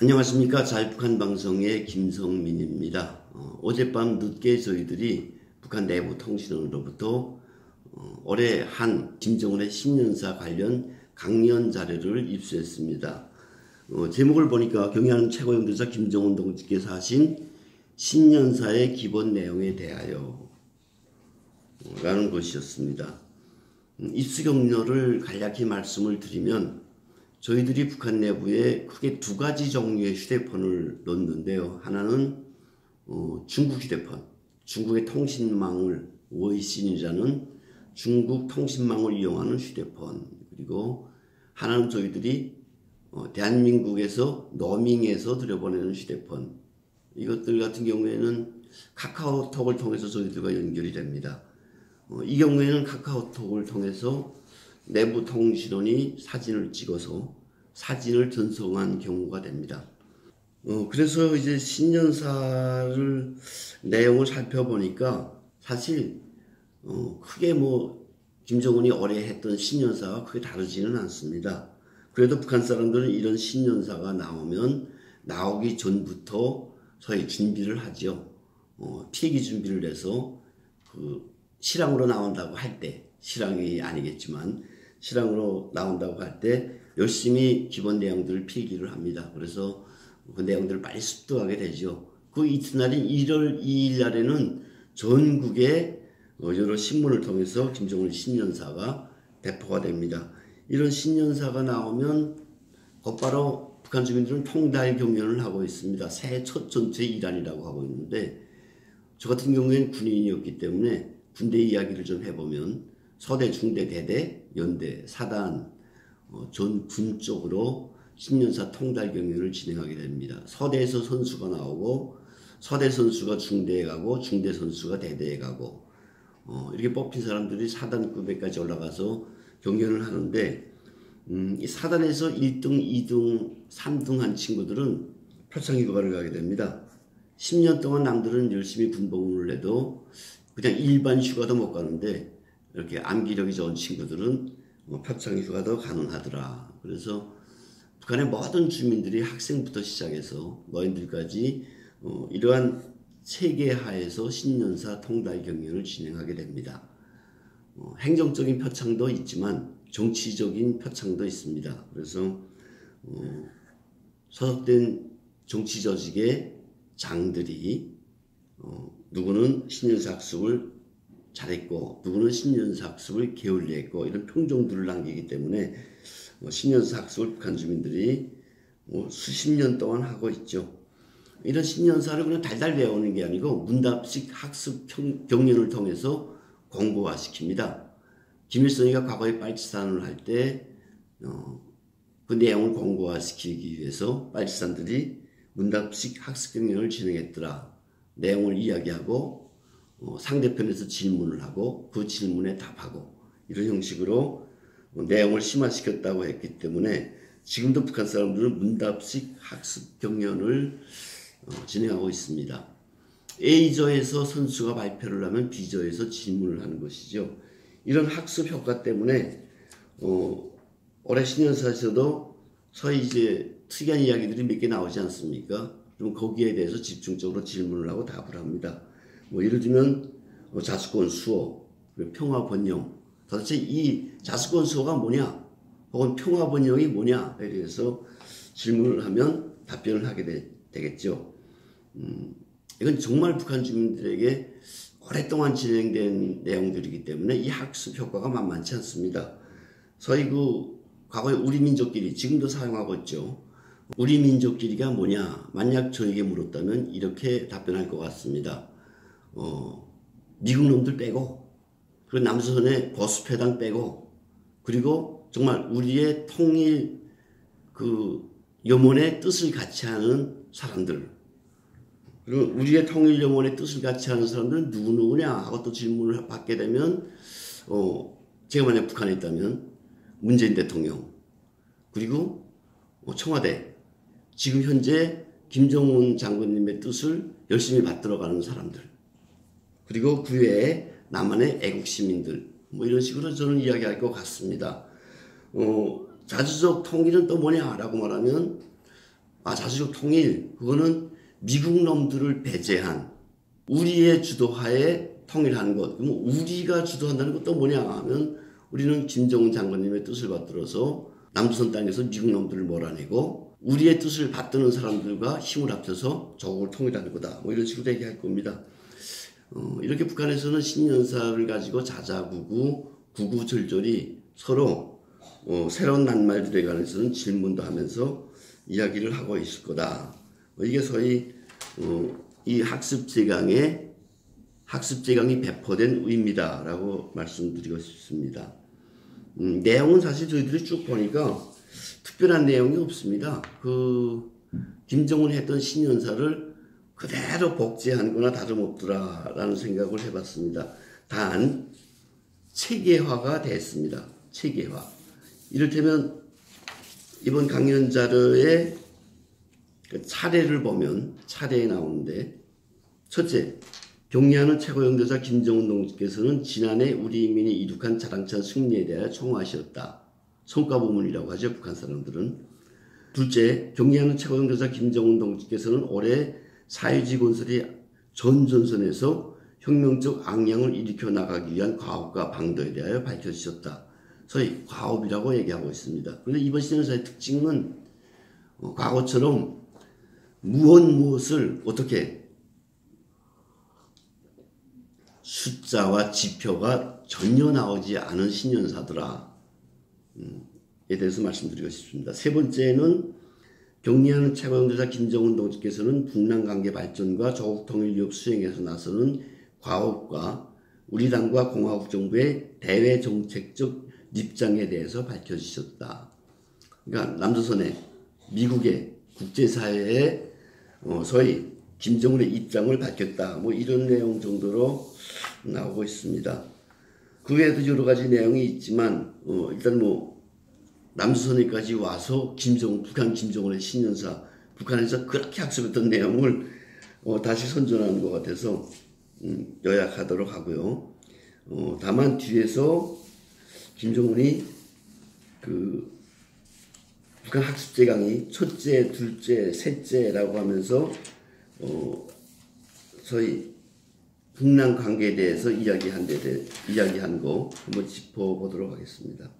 안녕하십니까. 자유북한 방송의 김성민입니다. 어젯밤 늦게 저희들이 북한 내부 통신원으로부터 올해 한 김정은의 신년사 관련 강연 자료를 입수했습니다. 제목을 보니까 경의하는 최고 영도자 김정은 동지께서 하신 신년사의 기본 내용에 대하여 라는 것이었습니다. 입수 경로를 간략히 말씀을 드리면 저희들이 북한 내부에 크게 두 가지 종류의 휴대폰을 넣는데요. 하나는 중국 휴대폰, 중국의 통신망을 워이신이라는 중국 통신망을 이용하는 휴대폰, 그리고 하나는 저희들이 대한민국에서 노밍해서 들여보내는 휴대폰. 이것들 같은 경우에는 카카오톡을 통해서 저희들과 연결이 됩니다. 이 경우에는 카카오톡을 통해서 내부 통신원이 사진을 찍어서 사진을 전송한 경우가 됩니다. 그래서 이제 신년사를 내용을 살펴보니까 사실 크게 김정은이 올해 했던 신년사와 크게 다르지는 않습니다. 그래도 북한 사람들은 이런 신년사가 나오기 전부터 저희 준비를 하죠. 필기 준비를 해서 실황으로 나온다고 할 때, 실황이 아니겠지만 실황으로 나온다고 할 때 열심히 기본 내용들을 필기를 합니다. 그래서 그 내용들을 빨리 습득하게 되죠. 그 이튿날인 1월 2일 날에는 전국에 여러 신문을 통해서 김정은 신년사가 배포가 됩니다. 이런 신년사가 나오면 곧바로 북한 주민들은 통달 경연을 하고 있습니다. 새해 첫 전투의 일환이라고 하고 있는데, 저 같은 경우에는 군인이었기 때문에 군대 이야기를 좀 해보면 서대, 중대, 대대, 연대, 사단, 전 군 쪽으로 신년사 통달 경연을 진행하게 됩니다. 서대에서 선수가 나오고 서대 선수가 중대에 가고 중대 선수가 대대에 가고 이렇게 뽑힌 사람들이 사단급에까지 올라가서 경연을 하는데, 이 사단에서 1등, 2등, 3등 한 친구들은 표창휴가를 가게 됩니다. 10년 동안 남들은 열심히 군복무를 해도 그냥 일반 휴가도 못 가는데 이렇게 암기력이 좋은 친구들은 표창휴가도 가능하더라. 그래서 북한의 모든 주민들이 학생부터 시작해서 노인들까지 이러한 체계하에서 신년사 통달 경연을 진행하게 됩니다. 행정적인 표창도 있지만 정치적인 표창도 있습니다. 그래서 소속된 정치 조직의 장들이 누구는 신년사 학습을 잘했고 누구는 신년사 학습을 게을리했고 이런 평정들을 남기기 때문에 신년사 학습을 북한 주민들이 수십 년 동안 하고 있죠. 이런 신년사를 그냥 달달 외우는 게 아니고 문답식 학습 경연을 통해서 공고화시킵니다. 김일성이가 과거에 빨치산을 할 때 그 내용을 공고화시키기 위해서 빨치산들이 문답식 학습 경연을 진행했더라. 내용을 이야기하고 상대편에서 질문을 하고 그 질문에 답하고 이런 형식으로 내용을 심화시켰다고 했기 때문에 지금도 북한 사람들은 문답식 학습 경연을 진행하고 있습니다. A조에서 선수가 발표를 하면 B조에서 질문을 하는 것이죠. 이런 학습 효과 때문에 올해 신년사에서도 소위 이제 특이한 이야기들이 몇 개 나오지 않습니까? 그럼 거기에 대해서 집중적으로 질문을 하고 답을 합니다. 예를 들면 자수권 수호, 평화 번영, 도대체 이 자수권 수호가 뭐냐, 혹은 평화 번영이 뭐냐에 대해서 질문을 하면 답변을 하게 되겠죠. 이건 정말 북한 주민들에게 오랫동안 진행된 내용들이기 때문에 이 학습 효과가 만만치 않습니다. 소위 과거에 우리 민족끼리, 지금도 사용하고 있죠. 우리 민족끼리가 뭐냐, 만약 저에게 물었다면 이렇게 답변할 것 같습니다. 미국 놈들 빼고, 그리고 남조선의 보수패당 빼고, 그리고 정말 우리의 통일 염원의 뜻을 같이 하는 사람들, 그리고 우리의 통일 염원의 뜻을 같이 하는 사람들은 누구누구냐 하고 또 질문을 받게 되면 제가 만약 북한에 있다면 문재인 대통령, 그리고 청와대, 지금 현재 김정은 장군님의 뜻을 열심히 받들어가는 사람들, 그리고 그 외에 남한의 애국 시민들, 이런 식으로 저는 이야기할 것 같습니다. 자주적 통일은 또 뭐냐라고 말하면 자주적 통일 그거는 미국 놈들을 배제한 우리의 주도하에 통일하는 것. 그럼 우리가 주도한다는 것도 뭐냐 하면 우리는 김정은 장관님의 뜻을 받들어서 남조선 땅에서 미국 놈들을 몰아내고 우리의 뜻을 받드는 사람들과 힘을 합쳐서 조국을 통일하는 거다. 뭐 이런 식으로 얘기할 겁니다. 이렇게 북한에서는 신년사를 가지고 자자구구 구구절절이 서로 새로운 낱말들에 관해서는 질문도 하면서 이야기를 하고 있을 거다. 이게 소위 이 학습재강이 배포된 의미다라고 말씀드리고 싶습니다. 내용은 사실 저희들이 쭉 보니까 특별한 내용이 없습니다. 김정은 했던 신년사를 그대로 복제한 거나 다름없더라라는 생각을 해봤습니다. 단 체계화가 됐습니다. 체계화. 이를테면 이번 강연 자료의 차례를 보면 차례에 나오는데 첫째, 경리하는 최고 영도자 김정은 동지께서는 지난해 우리 인민이 이룩한 자랑찬 승리에 대하여 총화하셨다. 성과부문이라고 하죠. 북한 사람들은. 둘째, 경리하는 최고 영도자 김정은 동지께서는 올해 사회주의 건설이 전 전선에서 혁명적 악량을 일으켜 나가기 위한 과업과 방도에 대하여 밝혀주셨다. 소위 과업이라고 얘기하고 있습니다. 그런데 이번 신년사의 특징은 과거처럼 무엇을 어떻게 숫자와 지표가 전혀 나오지 않은 신년사더라. 에 대해서 말씀드리고 싶습니다. 세 번째는 경리하는 최고영도자 김정은 동지께서는 북남 관계 발전과 조국 통일 위협 수행에서 나서는 과업과 우리 당과 공화국 정부의 대외 정책적 입장에 대해서 밝혀주셨다. 그러니까 남조선의 미국의 국제사회에 소위 김정은의 입장을 밝혔다. 뭐 이런 내용 정도로 나오고 있습니다. 그 외에도 여러 가지 내용이 있지만 일단 뭐 남조선에까지 와서 북한 김정은의 신년사 북한에서 그렇게 학습했던 내용을 다시 선전하는 것 같아서 요약하도록 하고요. 다만 뒤에서 김정은이 북한 학습재강이 첫째, 둘째, 셋째라고 하면서 소위 북남 관계에 대해서 이야기한 거 한번 짚어보도록 하겠습니다.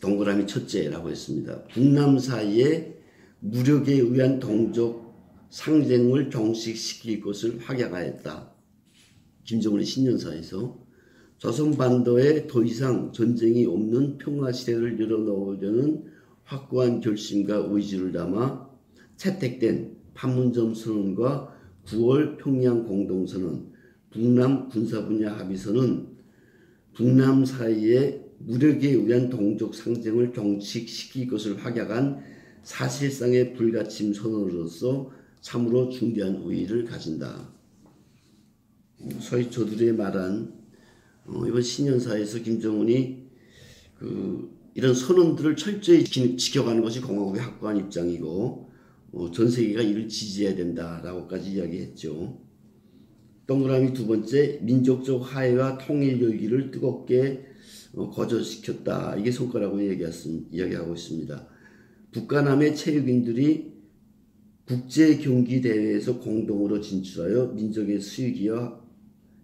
동그라미 첫째라고 했습니다. 북남 사이에 무력에 의한 동족 상쟁을 종식시킬 것을 확약하였다. 김정은의 신년사에서 조선반도에 더 이상 전쟁이 없는 평화시대를 열어놓으려는 확고한 결심과 의지를 담아 채택된 판문점 선언과 9월 평양 공동선언, 북남 군사분야 합의서는 북남 사이에 무력에 의한 동족 상쟁을 종식시킬 것을 확약한 사실상의 불가침 선언으로서 참으로 중대한 의의를 가진다. 소위 저들이 말한 이번 신년사에서 김정은이 이런 선언들을 철저히 지켜가는 것이 공화국의 확고한 입장이고 전 세계가 이를 지지해야 된다라고까지 이야기했죠. 동그라미 두 번째, 민족적 화해와 통일 열기를 뜨겁게 거절시켰다. 이게 성과라고 이야기하고 있습니다. 북한함의 체육인들이 국제경기대회에서 공동으로 진출하여 민족의 수익이와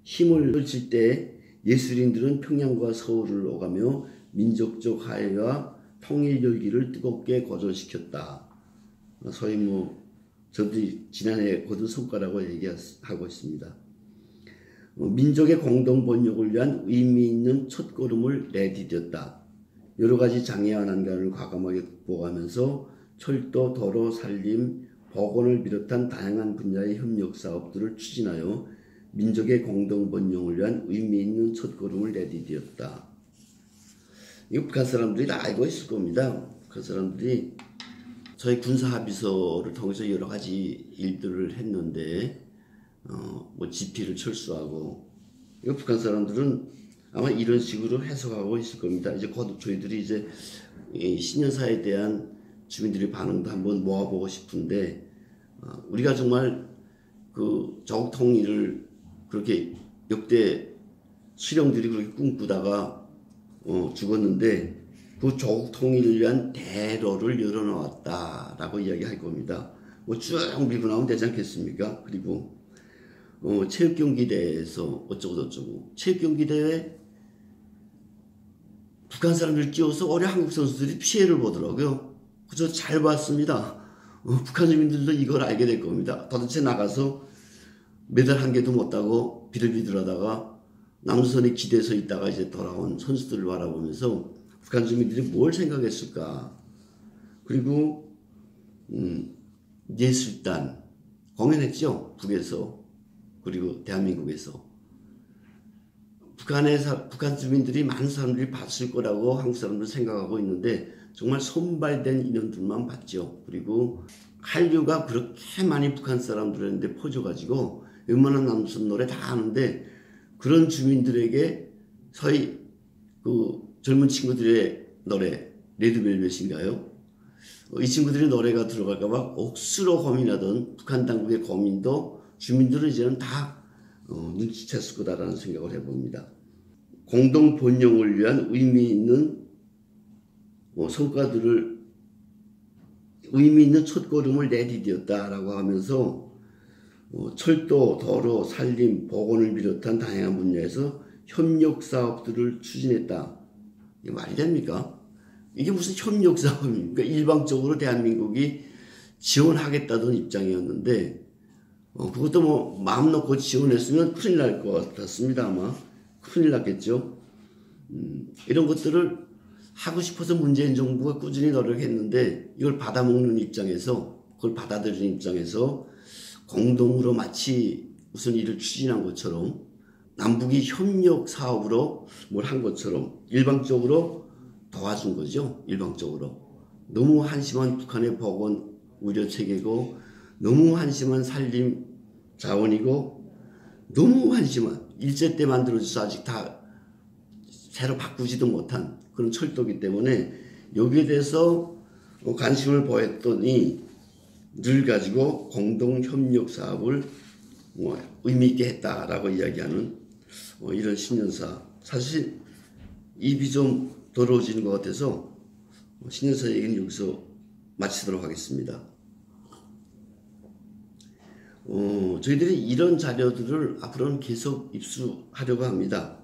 힘을 펼칠 때 예술인들은 평양과 서울을 오가며 민족적 화해와 통일 열기를 뜨겁게 거절시켰다. 소위 저들이 지난해 거둔 성과라고 얘기하고 있습니다. 민족의 공동 번영을 위한 의미 있는 첫걸음을 내디뎠다. 여러 가지 장애와 난관을 과감하게 극복하면서 철도, 도로, 산림, 보건을 비롯한 다양한 분야의 협력 사업들을 추진하여 민족의 공동 번영을 위한 의미 있는 첫걸음을 내디뎠다. 이거 북한 사람들이 다 알고 있을 겁니다. 북한 사람들이 저희 군사합의서를 통해서 여러 가지 일들을 했는데 지피를 철수하고 이거 북한 사람들은 아마 이런 식으로 해석하고 있을 겁니다. 이제 곧 저희들이 이제 이 신년사에 대한 주민들의 반응도 한번 모아보고 싶은데 우리가 정말 조국 통일을 그렇게 역대 수령들이 그렇게 꿈꾸다가 죽었는데 그 조국 통일을 위한 대로를 열어놓았다라고 이야기할 겁니다. 쭉 밀고 나오면 되지 않겠습니까? 그리고 체육경기대회에서 어쩌고저쩌고 체육경기대회 북한 사람들 끼워서 어려 한국 선수들이 피해를 보더라고요. 그저 잘 봤습니다. 북한 주민들도 이걸 알게 될 겁니다. 도대체 나가서 메달 한 개도 못 따고 비들비들하다가 남선에 기대서 있다가 이제 돌아온 선수들을 바라보면서 북한 주민들이 뭘 생각했을까. 그리고 예술단 공연했죠. 북에서. 그리고 대한민국에서. 북한 주민들이 많은 사람들이 봤을 거라고 한국 사람들 생각하고 있는데 정말 손발된 인원들만 봤죠. 그리고 한류가 그렇게 많이 북한 사람들한테 퍼져가지고 웬만한 남선 노래 다 아는데 그런 주민들에게 서희 그 젊은 친구들의 노래 레드벨벳인가요? 이 친구들의 노래가 들어갈까봐 억수로 고민하던 북한 당국의 고민도 주민들은 이제는 다 눈치챘을 거다라는 생각을 해봅니다. 공동 번영을 위한 의미 있는 성과들을 의미 있는 첫걸음을 내디뎠다라고 하면서 철도, 도로, 산림, 보건을 비롯한 다양한 분야에서 협력 사업들을 추진했다. 이게 말이 됩니까? 이게 무슨 협력 사업입니까? 일방적으로 대한민국이 지원하겠다던 입장이었는데 그것도 뭐 마음 놓고 지원했으면 큰일 날 것 같았습니다. 아마 큰일 났겠죠. 이런 것들을 하고 싶어서 문재인 정부가 꾸준히 노력했는데 이걸 받아먹는 입장에서 그걸 받아들이는 입장에서 공동으로 마치 무슨 일을 추진한 것처럼 남북이 협력 사업으로 뭘 한 것처럼 일방적으로 도와준 거죠. 일방적으로. 너무 한심한 북한의 보건 의료 체계고 너무 한심한 산림 자원이고 너무 한심한 일제 때 만들어져서 아직 다 새로 바꾸지도 못한 그런 철도기 때문에 여기에 대해서 관심을 보였더니 늘 가지고 공동협력 사업을 의미 있게 했다라고 이야기하는 이런 신년사. 사실 입이 좀 더러워지는 것 같아서 신년사 얘기는 여기서 마치도록 하겠습니다. 저희들이 이런 자료들을 앞으로는 계속 입수하려고 합니다.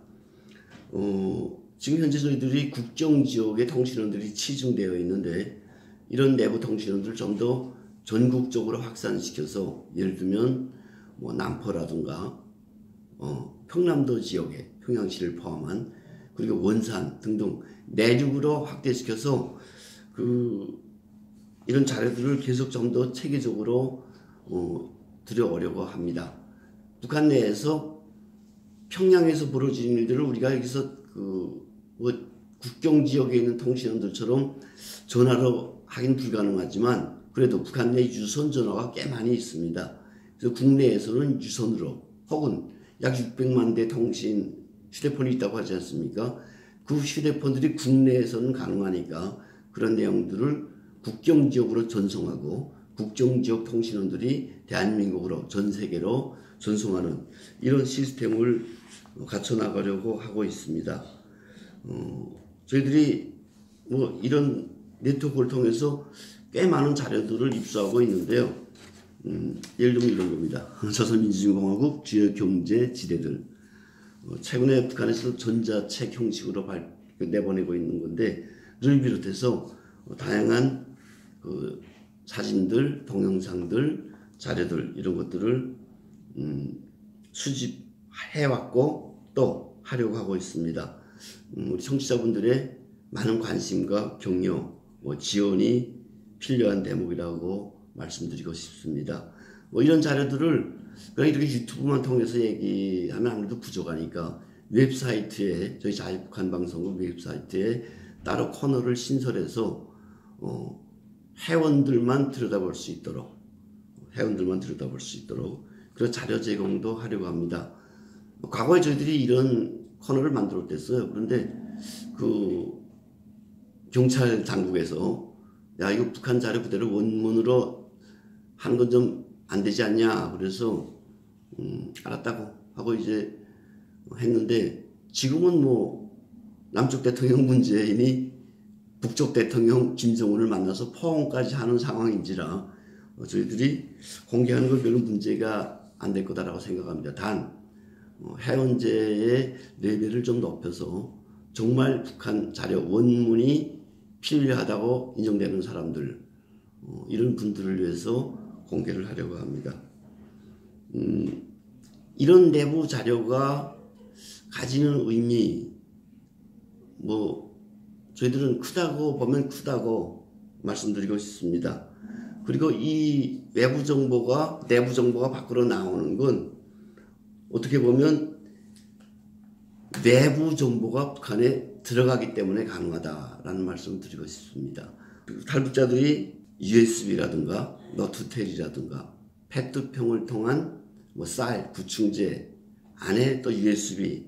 지금 현재 저희들이 국정지역의 통신원들이 치중되어 있는데 이런 내부 통신원들을 좀 더 전국적으로 확산시켜서 예를 들면 뭐 남포라든가 평남도 지역에 평양시를 포함한 그리고 원산 등등 내륙으로 확대시켜서 이런 자료들을 계속 좀 더 체계적으로 들여오려고 합니다. 북한 내에서 평양에서 벌어지는 일들을 우리가 여기서 국경 지역에 있는 통신원들처럼 전화로 하긴 불가능하지만 그래도 북한 내 유선 전화가 꽤 많이 있습니다. 그래서 국내에서는 유선으로 혹은 약 600만 대 통신 휴대폰이 있다고 하지 않습니까? 그 휴대폰들이 국내에서는 가능하니까 그런 내용들을 국경 지역으로 전송하고 국경 지역 통신원들이 대한민국으로 전 세계로 전송하는 이런 시스템을 갖춰 나가려고 하고 있습니다. 저희들이 뭐 이런 네트워크를 통해서 꽤 많은 자료들을 입수하고 있는데요. 예를 들면 이런 겁니다. 조선민주주의공화국 주요 경제 지대들. 최근에 북한에서 전자책 형식으로 내보내고 있는 건데 를 비롯해서 다양한 사진들, 자료들 이런 것들을 수집해왔고 또 하려고 하고 있습니다. 우리 청취자분들의 많은 관심과 격려, 지원이 필요한 대목이라고 말씀드리고 싶습니다. 이런 자료들을 그냥 이렇게 유튜브만 통해서 얘기하면 아무래도 부족하니까 웹사이트에 저희 자유북한 방송국 웹사이트에 따로 코너를 신설해서 회원들만 들여다볼 수 있도록 그런 자료 제공도 하려고 합니다. 과거에 저희들이 이런 코너를 만들었댔어요. 그런데 경찰 당국에서 야 이거 북한 자료 그대로 원문으로 하는 건 좀 안 되지 않냐 그래서 알았다고 하고 이제 했는데 지금은 뭐 남쪽 대통령 문재인이 북쪽 대통령 김정은을 만나서 포옹까지 하는 상황인지라 저희들이 공개하는 건 별로 문제가 안 될 거다라고 생각합니다. 단 해운제의 레벨을 좀 높여서 정말 북한 자료 원문이 필요하다고 인정되는 사람들 이런 분들을 위해서 공개를 하려고 합니다. 이런 내부 자료가 가지는 의미 저희들은 크다고 보면 크다고 말씀드리고 싶습니다. 그리고 이 외부 정보가 내부 정보가 밖으로 나오는 건 어떻게 보면 내부 정보가 북한에 들어가기 때문에 가능하다라는 말씀을 드리고 싶습니다. 탈북자들이 USB라든가 너투텔이라든가 페트병을 통한 쌀, 구충제 안에 또 USB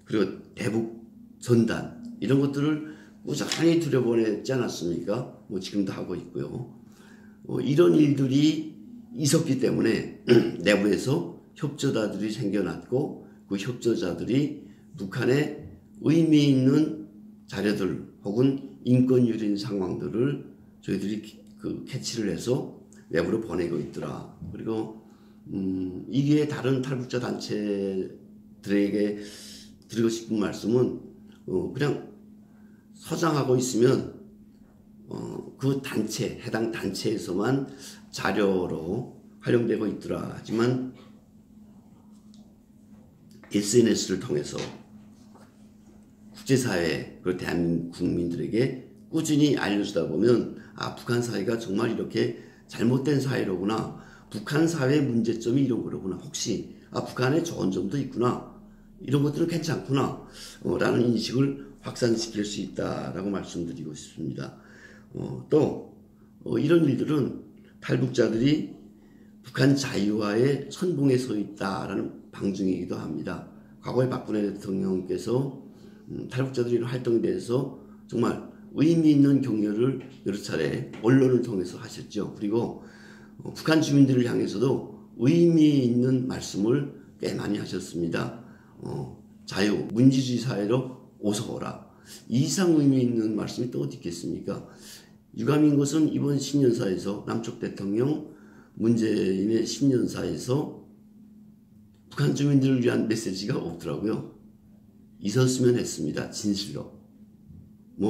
그리고 대북 전단 이런 것들을 꾸준히 들여보냈지 않았습니까? 지금도 하고 있고요. 이런 일들이 있었기 때문에 내부에서 협조자들이 생겨났고 그 협조자들이 북한에 의미 있는 자료들 혹은 인권유린 상황들을 저희들이 캐치를 해서 외부로 보내고 있더라. 그리고 이게 다른 탈북자 단체들에게 드리고 싶은 말씀은 그냥 서장하고 있으면 그 단체, 해당 단체에서만 자료로 활용되고 있더라. 하지만 SNS를 통해서 국제사회 그리고 대한민국 국민들에게 꾸준히 알려주다 보면 북한 사회가 정말 이렇게 잘못된 사회로구나. 북한 사회의 문제점이 이런 거로구나. 혹시 북한에 좋은 점도 있구나. 이런 것들은 괜찮구나. 라는 인식을 확산시킬 수 있다라고 말씀드리고 싶습니다. 또 이런 일들은 탈북자들이 북한 자유화의 선봉에 서 있다라는 방증이기도 합니다. 과거에 박근혜 대통령께서 탈북자들의 이런 활동에 대해서 정말 의미 있는 격려를 여러 차례 언론을 통해서 하셨죠. 그리고 북한 주민들을 향해서도 의미 있는 말씀을 꽤 많이 하셨습니다. 자유, 민주주의 사회로 어서 오라. 이 이상 의미 있는 말씀이 또 어디 있겠습니까? 유감인 것은 이번 신년사에서 남쪽 대통령 문재인의 신년사에서 북한 주민들을 위한 메시지가 없더라고요. 있었으면 했습니다. 진실로.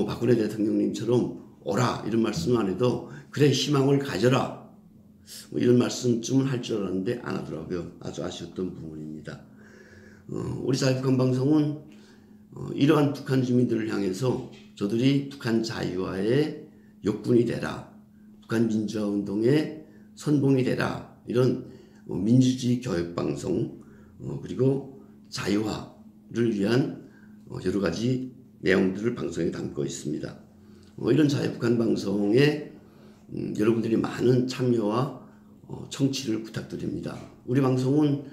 박근혜 대통령님처럼 오라 이런 말씀은 안 해도 그래 희망을 가져라 이런 말씀쯤은 할 줄 알았는데 안 하더라고요. 아주 아쉬웠던 부분입니다. 우리 자유북한 방송은 이러한 북한 주민들을 향해서 저들이 북한 자유화의 역군이 되라, 북한 민주화 운동의 선봉이 되라 이런 민주주의 교육방송 그리고 자유화를 위한 여러 가지 내용들을 방송에 담고 있습니다. 이런 자유북한 방송에 여러분들이 많은 참여와 청취를 부탁드립니다. 우리 방송은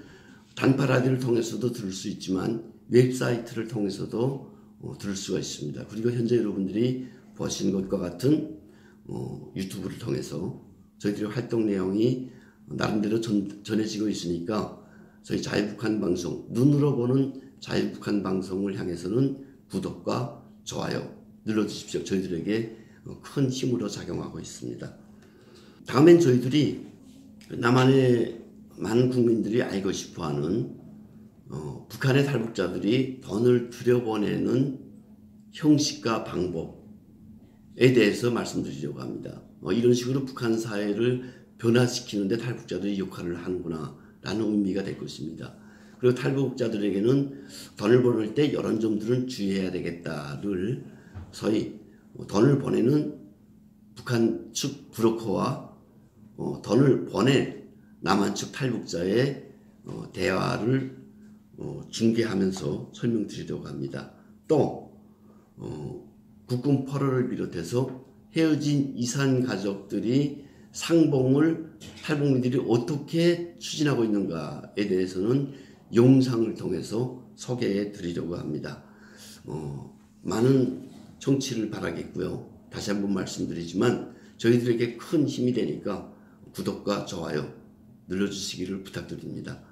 단파 라디오를 통해서도 들을 수 있지만 웹사이트를 통해서도 들을 수가 있습니다. 그리고 현재 여러분들이 보신 것과 같은 유튜브를 통해서 저희들의 활동 내용이 나름대로 전해지고 있으니까 저희 자유북한 방송, 눈으로 보는 자유북한 방송을 향해서는 구독과 좋아요 눌러주십시오. 저희들에게 큰 힘으로 작용하고 있습니다. 다음엔 저희들이 남한의 많은 국민들이 알고 싶어하는 북한의 탈북자들이 돈을 들여보내는 형식과 방법에 대해서 말씀드리려고 합니다. 이런 식으로 북한 사회를 변화시키는데 탈북자들이 역할을 하는구나 라는 의미가 될 것입니다. 그리고 탈북자들에게는 돈을 보낼 때 이런 점들은 주의해야 되겠다를 소위 돈을 보내는 북한 측 브로커와 돈을 보낼 남한 측 탈북자의 대화를 중계하면서 설명드리려고 합니다. 또 국군 포로를 비롯해서 헤어진 이산 가족들이 상봉을 탈북민들이 어떻게 추진하고 있는가에 대해서는 영상을 통해서 소개해 드리려고 합니다. 많은 청취를 바라겠고요. 다시 한번 말씀드리지만 저희들에게 큰 힘이 되니까 구독과 좋아요 눌러주시기를 부탁드립니다.